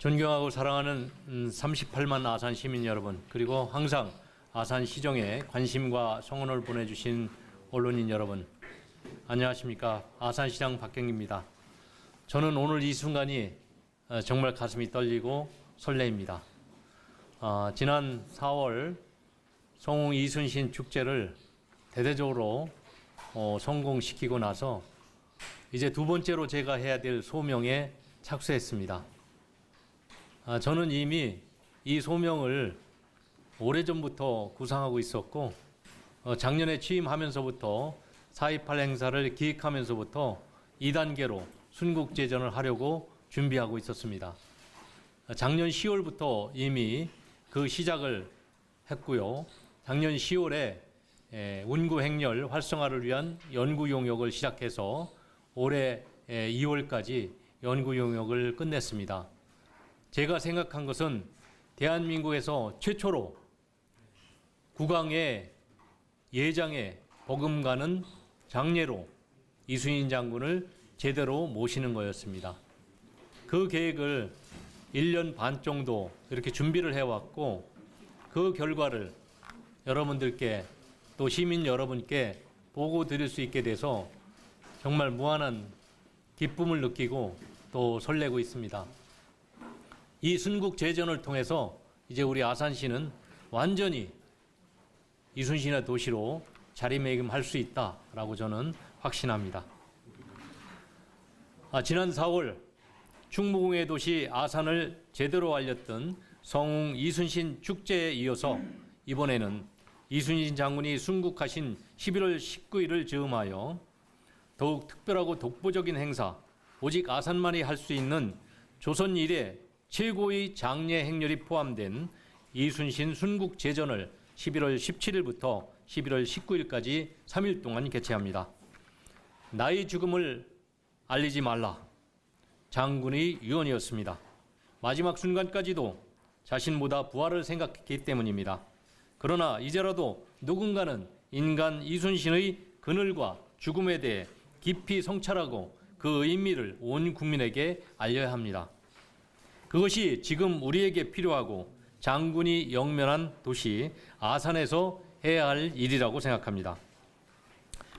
존경하고 사랑하는 38만 아산 시민 여러분, 그리고 항상 아산 시정에 관심과 성원을 보내주신 언론인 여러분, 안녕하십니까. 아산시장 박경기입니다. 저는 오늘 이 순간이 정말 가슴이 떨리고 설레입니다. 지난 4월 성웅 이순신 축제를 대대적으로 성공시키고 나서 이제 두 번째로 제가 해야 될 소명에 착수했습니다. 저는 이미 이 소명을 오래전부터 구상하고 있었고 작년에 취임하면서부터 4.28 행사를 기획하면서부터 2단계로 순국제전을 하려고 준비하고 있었습니다. 작년 10월부터 이미 그 시작을 했고요. 작년 10월에 운구 행렬 활성화를 위한 연구 용역을 시작해서 올해 2월까지 연구 용역을 끝냈습니다. 제가 생각한 것은 대한민국에서 최초로 국왕의 예장에 버금가는 장례로 이순신 장군을 제대로 모시는 거였습니다. 그 계획을 1년 반 정도 이렇게 준비를 해왔고 그 결과를 여러분들께 또 시민 여러분께 보고 드릴 수 있게 돼서 정말 무한한 기쁨을 느끼고 또 설레고 있습니다. 이 순국제전을 통해서 이제 우리 아산시는 완전히 이순신의 도시로 자리매김할 수 있다라고 저는 확신합니다. 지난 4월 충무공의 도시 아산을 제대로 알렸던 성웅 이순신 축제에 이어서 이번에는 이순신 장군이 순국하신 11월 19일을 즈음하여 더욱 특별하고 독보적인 행사, 오직 아산만이 할 수 있는 조선 이래 최고의 장례 행렬이 포함된 이순신 순국제전을 11월 17일부터 11월 19일까지 3일 동안 개최합니다. 나의 죽음을 알리지 말라. 장군의 유언이었습니다. 마지막 순간까지도 자신보다 부하를 생각했기 때문입니다. 그러나 이제라도 누군가는 인간 이순신의 그늘과 죽음에 대해 깊이 성찰하고 그 의미를 온 국민에게 알려야 합니다. 그것이 지금 우리에게 필요하고 장군이 영면한 도시 아산에서 해야 할 일이라고 생각합니다.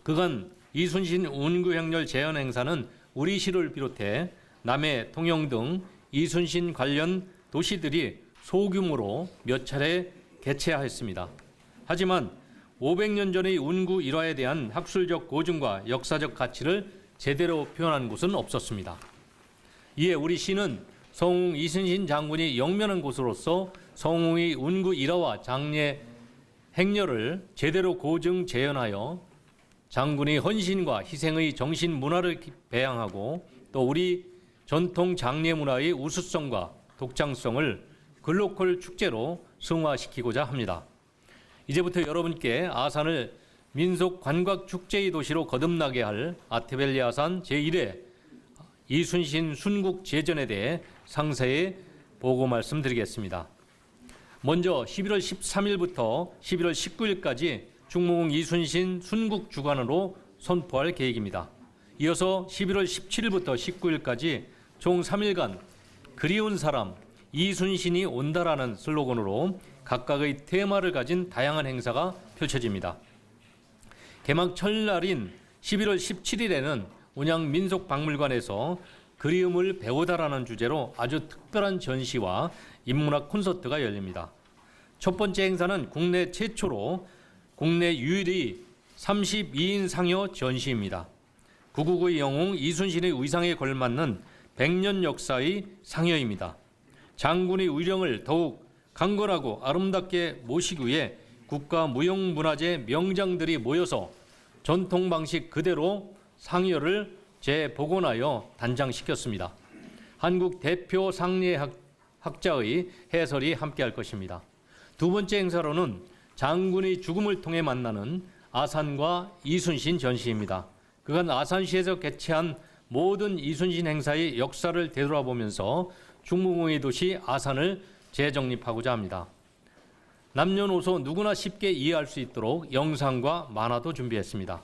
그간 이순신 운구행렬 제헌 행사는 우리 시를 비롯해 남해, 통영 등 이순신 관련 도시들이 소규모로 몇 차례 개최하였습니다. 하지만 500년 전의 운구 일화에 대한 학술적 고증과 역사적 가치를 제대로 표현한 곳은 없었습니다. 이에 우리 시는 성웅 이순신 장군이 영면한 곳으로서 성웅의 운구 일화와 장례 행렬을 제대로 고증 재현하여 장군의 헌신과 희생의 정신 문화를 배양하고 또 우리 전통 장례 문화의 우수성과 독창성을 글로컬 축제로 승화시키고자 합니다. 이제부터 여러분께 아산을 민속 관광 축제의 도시로 거듭나게 할 아트밸리 아산 제1회 이순신 순국 제전에 대해 상세히 보고 말씀드리겠습니다. 먼저 11월 13일부터 11월 19일까지 충무공 이순신 순국 주간으로 선포할 계획입니다. 이어서 11월 17일부터 19일까지 총 3일간 그리운 사람 이순신이 온다라는 슬로건으로 각각의 테마를 가진 다양한 행사가 펼쳐집니다. 개막 첫날인 11월 17일에는 운양민속박물관에서 그리움을 배우다라는 주제로 아주 특별한 전시와 인문학 콘서트가 열립니다. 첫 번째 행사는 국내 최초로 국내 유일의 32인 상여 전시입니다. 구국의 영웅 이순신의 의상에 걸맞는 100년 역사의 상여입니다. 장군의 위령을 더욱 강건하고 아름답게 모시기 위해 국가무형문화재 명장들이 모여서 전통 방식 그대로 상여를 재복원하여 단장시켰습니다. 한국 대표 상례학자의 해설이 함께할 것입니다. 두 번째 행사로는 장군의 죽음을 통해 만나는 아산과 이순신 전시입니다. 그간 아산시에서 개최한 모든 이순신 행사의 역사를 되돌아보면서 충무공의 도시 아산을 재정립하고자 합니다. 남녀노소 누구나 쉽게 이해할 수 있도록 영상과 만화도 준비했습니다.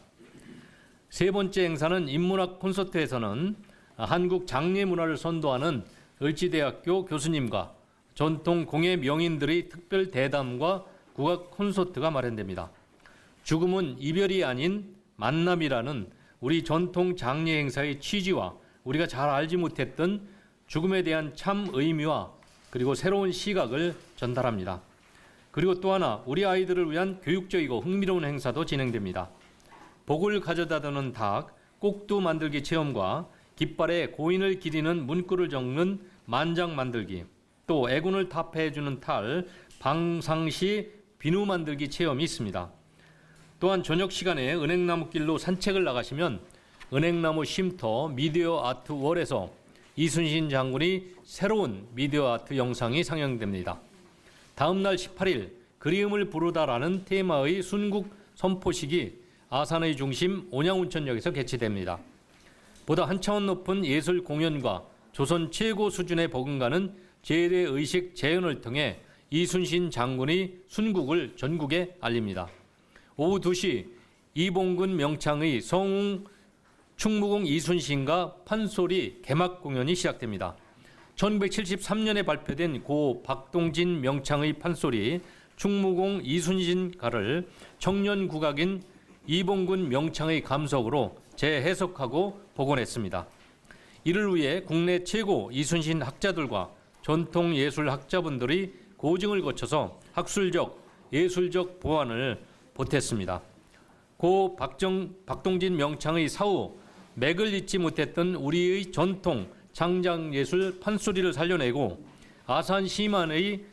세 번째 행사는 인문학 콘서트에서는 한국 장례 문화를 선도하는 을지대학교 교수님과 전통 공예 명인들의 특별 대담과 국악 콘서트가 마련됩니다. 죽음은 이별이 아닌 만남이라는 우리 전통 장례 행사의 취지와 우리가 잘 알지 못했던 죽음에 대한 참 의미와 그리고 새로운 시각을 전달합니다. 그리고 또 하나 우리 아이들을 위한 교육적이고 흥미로운 행사도 진행됩니다. 복을 가져다 주는 닭, 꼭두 만들기 체험과 깃발에 고인을 기리는 문구를 적는 만장 만들기, 또 애군을 타파해주는 탈, 방상시 비누 만들기 체험이 있습니다. 또한 저녁 시간에 은행나무길로 산책을 나가시면 은행나무 쉼터 미디어 아트 월에서 이순신 장군이 새로운 미디어 아트 영상이 상영됩니다. 다음 날 18일 그리움을 부르다라는 테마의 순국 선포식이 아산의 중심 온양운천역에서 개최됩니다. 보다 한 차원 높은 예술 공연과 조선 최고 수준의 버금가는 제례의식 재현을 통해 이순신 장군의 순국을 전국에 알립니다. 오후 2시 이봉근 명창의 성웅 충무공 이순신과 판소리 개막 공연이 시작됩니다. 1973년에 발표된 고 박동진 명창의 판소리 충무공 이순신가를 청년 국악인 이봉근 명창의 감석으로 재해석하고 복원했습니다. 이를 위해 국내 최고 이순신 학자들과 전통예술 학자분들이 고증을 거쳐서 학술적, 예술적 보완을 보탰습니다. 고 박동진 명창의 사후 맥을 잇지 못했던 우리의 전통 창작예술 판소리를 살려내고 아산 시만의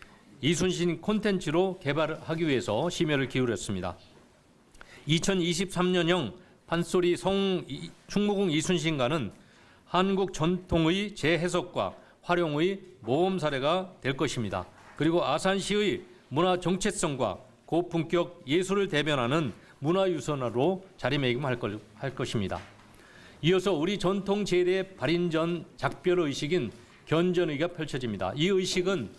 이순신 콘텐츠로 개발하기 위해서 심혈을 기울였습니다. 2023년형 판소리 충무공 이순신가는 한국 전통의 재해석과 활용의 모범 사례가 될 것입니다. 그리고 아산시의 문화 정체성과 고품격 예술을 대변하는 문화유산으로 자리매김할 것입니다. 이어서 우리 전통 제례의 발인전 작별 의식인 견전의가 펼쳐집니다. 이 의식은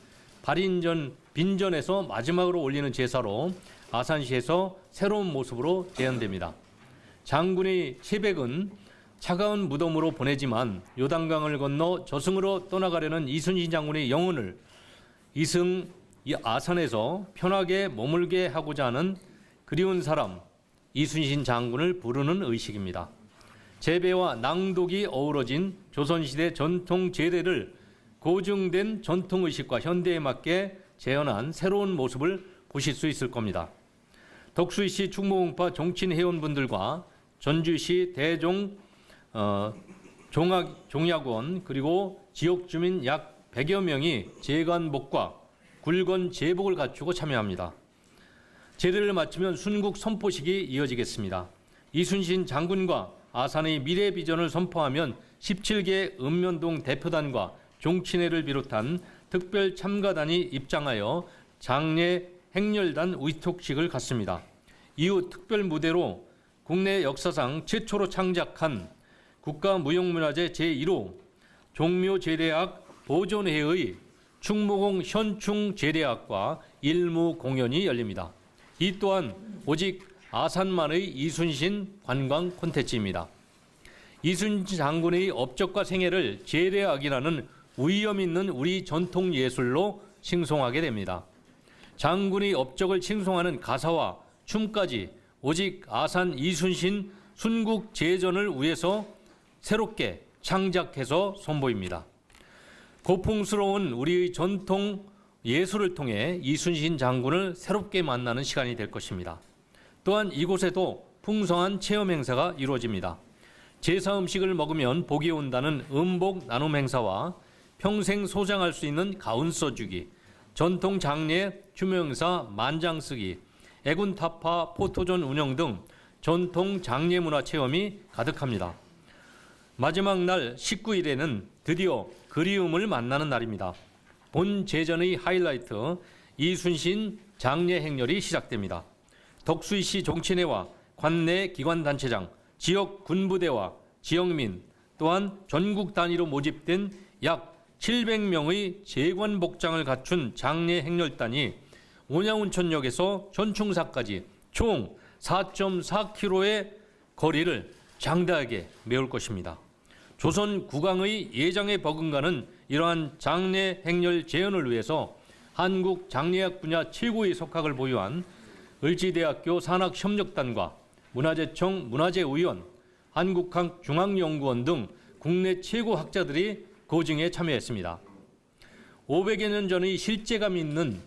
발인전 빈전에서 마지막으로 올리는 제사로 아산시에서 새로운 모습으로 재현됩니다. 장군의 채백은 차가운 무덤으로 보내지만 요단강을 건너 저승으로 떠나가려는 이순신 장군의 영혼을 이승 아산에서 편하게 머물게 하고자 하는 그리운 사람 이순신 장군을 부르는 의식입니다. 재배와 낭독이 어우러진 조선시대 전통 제례를 고증된 전통의식과 현대에 맞게 재현한 새로운 모습을 보실 수 있을 겁니다. 덕수이시 충무공파 정친회원분들과 전주시 대종 종약원 그리고 지역 주민 약 100여 명이 제관복과 굴건 제복을 갖추고 참여합니다. 제례를 마치면 순국 선포식이 이어지겠습니다. 이순신 장군과 아산의 미래 비전을 선포하면 17개 읍면동 대표단과 종친회를 비롯한 특별 참가단이 입장하여 장례 행렬단 위촉식을 갖습니다. 이후 특별 무대로 국내 역사상 최초로 창작한 국가무형문화재 제1호 종묘제례학 보존회의 충무공 현충제례학과 일무 공연이 열립니다. 이 또한 오직 아산만의 이순신 관광 콘텐츠입니다. 이순신 장군의 업적과 생애를 제례학이라는 위엄 있는 우리 전통 예술로 칭송하게 됩니다. 장군의 업적을 칭송하는 가사와 춤까지 오직 아산 이순신 순국 제전을 위해서 새롭게 창작해서 선보입니다. 고풍스러운 우리의 전통 예술을 통해 이순신 장군을 새롭게 만나는 시간이 될 것입니다. 또한 이곳에도 풍성한 체험 행사가 이루어집니다. 제사 음식을 먹으면 복이 온다는 음복 나눔 행사와 평생 소장할 수 있는 가운 써주기, 전통 장례 추모 행사 만장 쓰기, 애군 타파 포토존 운영 등 전통 장례 문화 체험이 가득합니다. 마지막 날 19일에는 드디어 그리움을 만나는 날입니다. 본 제전의 하이라이트 이순신 장례 행렬이 시작됩니다. 덕수이시 종친회와 관내 기관단체장, 지역 군부대와 지역민, 또한 전국 단위로 모집된 약 700명의 재관복장을 갖춘 장례 행렬단이 온양운천역에서 전충사까지 총 4.4km의 거리를 장대하게 메울 것입니다. 조선 국왕의 예장에 버금가는 이러한 장례 행렬 재현을 위해서 한국 장례학 분야 최고의 석학을 보유한 을지대학교 산학협력단과 문화재청 문화재위원, 한국학중앙연구원 등 국내 최고 학자들이 고증에 참여했습니다. 500여 년 전의 실제감 있는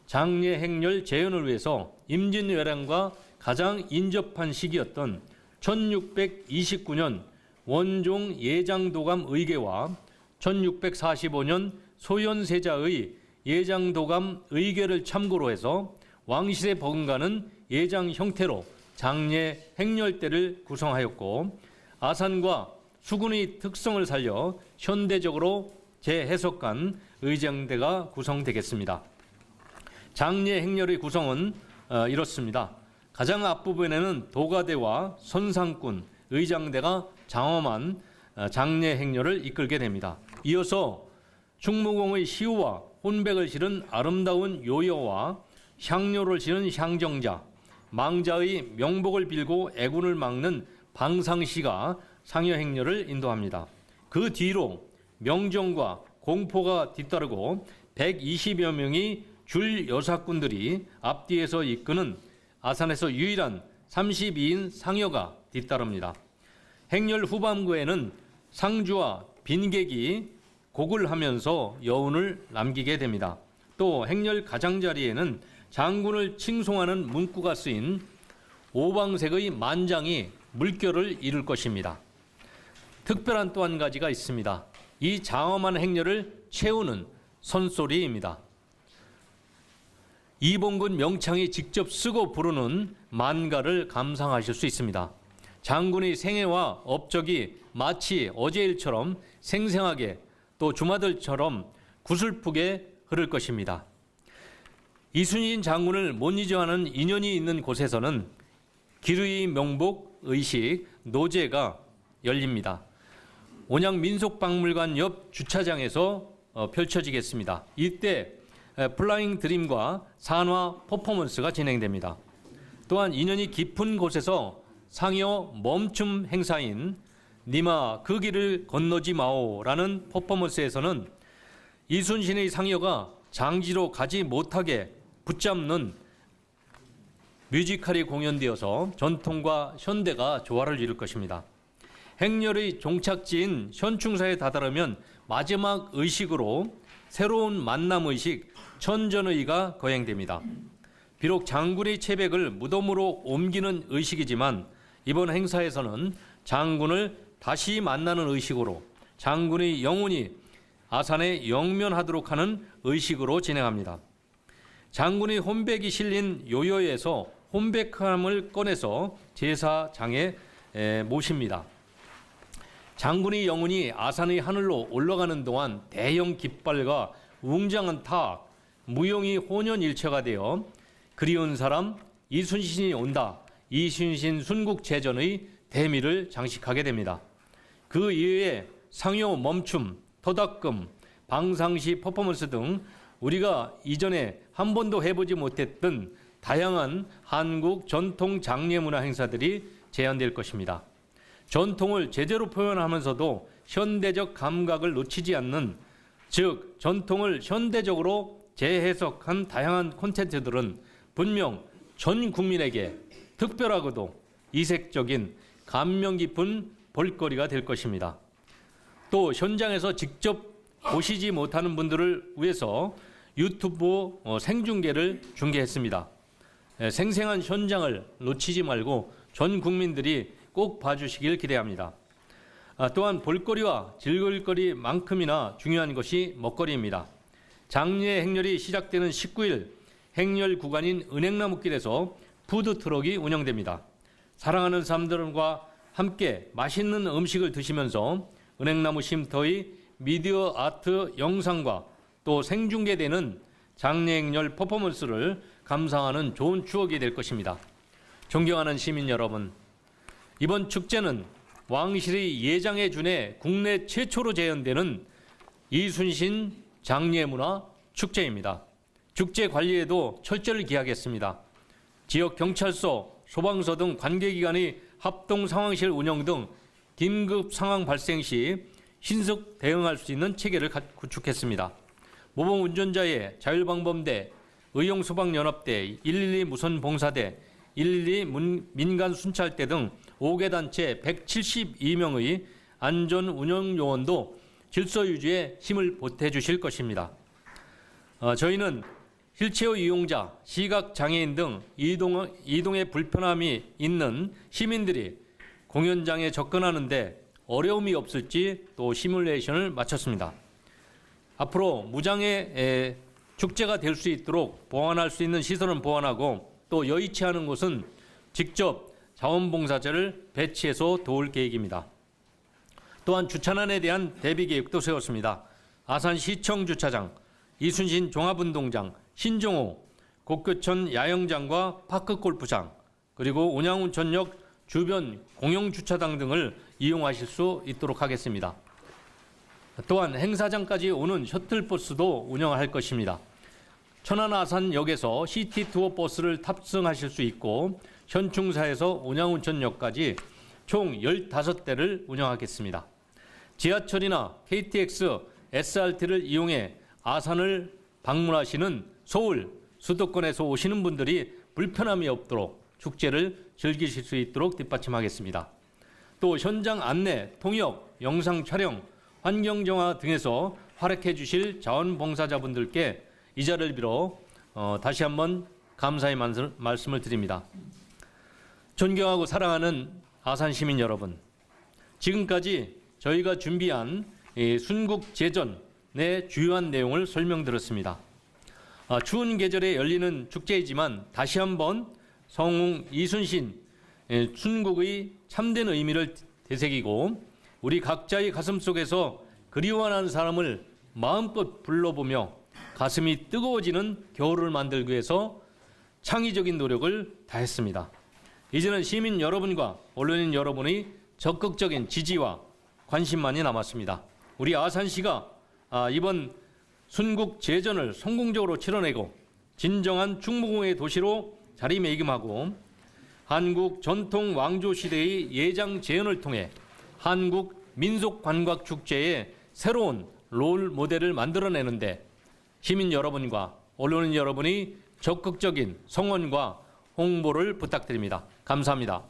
장례 행렬 재현을 위해서 임진왜란과 가장 인접한 시기였던 1629년 원종 예장도감 의궤와 1645년 소현세자의 예장도감 의궤를 참고로 해서 왕실에 버금가는 예장 형태로 장례 행렬대를 구성하였고, 아산과 수군의 특성을 살려 현대적으로 재해석한 의장대가 구성되겠습니다. 장례 행렬의 구성은 이렇습니다. 가장 앞부분에는 도가대와 선상꾼, 의장대가 장엄한 장례 행렬을 이끌게 됩니다. 이어서 충무공의 시우와 혼백을 실은 아름다운 요여와 향료를 실은 향정자, 망자의 명복을 빌고 애군을 막는 방상시가 상여 행렬을 인도합니다. 그 뒤로 명정과 공포가 뒤따르고 120여 명의 줄 여사꾼들이 앞뒤에서 이끄는 아산에서 유일한 32인 상여가 뒤따릅니다. 행렬 후반부에는 상주와 빈객이 곡을 하면서 여운을 남기게 됩니다. 또 행렬 가장자리에는 장군을 칭송하는 문구가 쓰인 오방색의 만장이 물결을 이룰 것입니다. 특별한 또 한 가지가 있습니다. 이 장엄한 행렬을 채우는 선소리입니다. 이봉근 명창이 직접 쓰고 부르는 만가를 감상하실 수 있습니다. 장군의 생애와 업적이 마치 어제 일처럼 생생하게 또 주마들처럼 구슬프게 흐를 것입니다. 이순신 장군을 못 잊어 하는 인연이 있는 곳에서는 기르의 명복, 의식, 노제가 열립니다. 온양민속박물관 옆 주차장에서 펼쳐지겠습니다. 이때 플라잉 드림과 산화 퍼포먼스가 진행됩니다. 또한 인연이 깊은 곳에서 상여 멈춤 행사인 니마 그 길을 건너지 마오라는 퍼포먼스에서는 이순신의 상여가 장지로 가지 못하게 붙잡는 뮤지컬이 공연되어서 전통과 현대가 조화를 이룰 것입니다. 행렬의 종착지인 현충사에 다다르면 마지막 의식으로 새로운 만남 의식 천전의가 거행됩니다. 비록 장군의 채백을 무덤으로 옮기는 의식이지만 이번 행사에서는 장군을 다시 만나는 의식으로 장군의 영혼이 아산에 영면하도록 하는 의식으로 진행합니다. 장군의 혼백이 실린 요요에서 혼백함을 꺼내서 제사장에 모십니다. 장군의 영혼이 아산의 하늘로 올라가는 동안 대형 깃발과 웅장한 탑, 무용이 혼연일체가 되어 그리운 사람 이순신이 온다, 이순신 순국제전의 대미를 장식하게 됩니다. 그 이외에 상여 멈춤, 토닥금, 방상시 퍼포먼스 등 우리가 이전에 한 번도 해보지 못했던 다양한 한국 전통 장례 문화 행사들이 제안될 것입니다. 전통을 제대로 표현하면서도 현대적 감각을 놓치지 않는, 즉 전통을 현대적으로 재해석한 다양한 콘텐츠들은 분명 전 국민에게 특별하고도 이색적인 감명 깊은 볼거리가 될 것입니다. 또 현장에서 직접 보시지 못하는 분들을 위해서 유튜브 생중계를 중계했습니다. 생생한 현장을 놓치지 말고 전 국민들이 꼭 봐주시길 기대합니다. 또한 볼거리와 즐길거리만큼이나 중요한 것이 먹거리입니다. 장례 행렬이 시작되는 19일 행렬 구간인 은행나무길에서 푸드트럭이 운영됩니다. 사랑하는 사람들과 함께 맛있는 음식을 드시면서 은행나무 쉼터의 미디어 아트 영상과 또 생중계되는 장례 행렬 퍼포먼스를 감상하는 좋은 추억이 될 것입니다. 존경하는 시민 여러분, 이번 축제는 왕실의 예장에 준해 국내 최초로 재현되는 이순신 장례문화 축제입니다. 축제 관리에도 철저를 기하겠습니다. 지역 경찰서, 소방서 등 관계기관의 합동 상황실 운영 등 긴급 상황 발생 시 신속 대응할 수 있는 체계를 구축했습니다. 모범 운전자의 자율방범대, 의용소방연합대, 112 무선봉사대, 112 민간순찰대 등 5개 단체 172명의 안전운영요원도 질서 유지에 힘을 보태주실 것입니다. 저희는 휠체어 이용자, 시각장애인 등 이동에 불편함이 있는 시민들이 공연장에 접근하는데 어려움이 없을지 또 시뮬레이션을 마쳤습니다. 앞으로 무장애 축제가 될 수 있도록 보완할 수 있는 시설은 보완하고 또 여의치 않은 곳은 직접 자원봉사자를 배치해서 도울 계획입니다. 또한 주차난에 대한 대비 계획도 세웠습니다. 아산시청 주차장, 이순신 종합운동장, 신종호, 곡교천 야영장과 파크골프장, 그리고 운양운천역 주변 공영주차장 등을 이용하실 수 있도록 하겠습니다. 또한 행사장까지 오는 셔틀버스도 운영할 것입니다. 천안 아산역에서 시티투어 버스를 탑승하실 수 있고 현충사에서 운양운천역까지 총 15대를 운영하겠습니다. 지하철이나 KTX, SRT를 이용해 아산을 방문하시는 서울, 수도권에서 오시는 분들이 불편함이 없도록 축제를 즐기실 수 있도록 뒷받침하겠습니다. 또 현장 안내, 통역, 영상 촬영, 환경정화 등에서 활약해 주실 자원봉사자분들께 이 자리를 빌어 다시 한번 감사의 말씀을 드립니다. 존경하고 사랑하는 아산 시민 여러분, 지금까지 저희가 준비한 순국제전의 주요한 내용을 설명드렸습니다. 추운 계절에 열리는 축제이지만 다시 한번 성웅 이순신 순국의 참된 의미를 되새기고 우리 각자의 가슴 속에서 그리워하는 사람을 마음껏 불러보며 가슴이 뜨거워지는 겨울을 만들기 위해서 창의적인 노력을 다했습니다. 이제는 시민 여러분과 언론인 여러분의 적극적인 지지와 관심만이 남았습니다. 우리 아산시가 이번 순국제전을 성공적으로 치러내고 진정한 충무공의 도시로 자리매김하고 한국 전통 왕조 시대의 예장 재현을 통해 한국 민속관광축제의 새로운 롤 모델을 만들어내는데 시민 여러분과 언론인 여러분이 적극적인 성원과 홍보를 부탁드립니다. 감사합니다.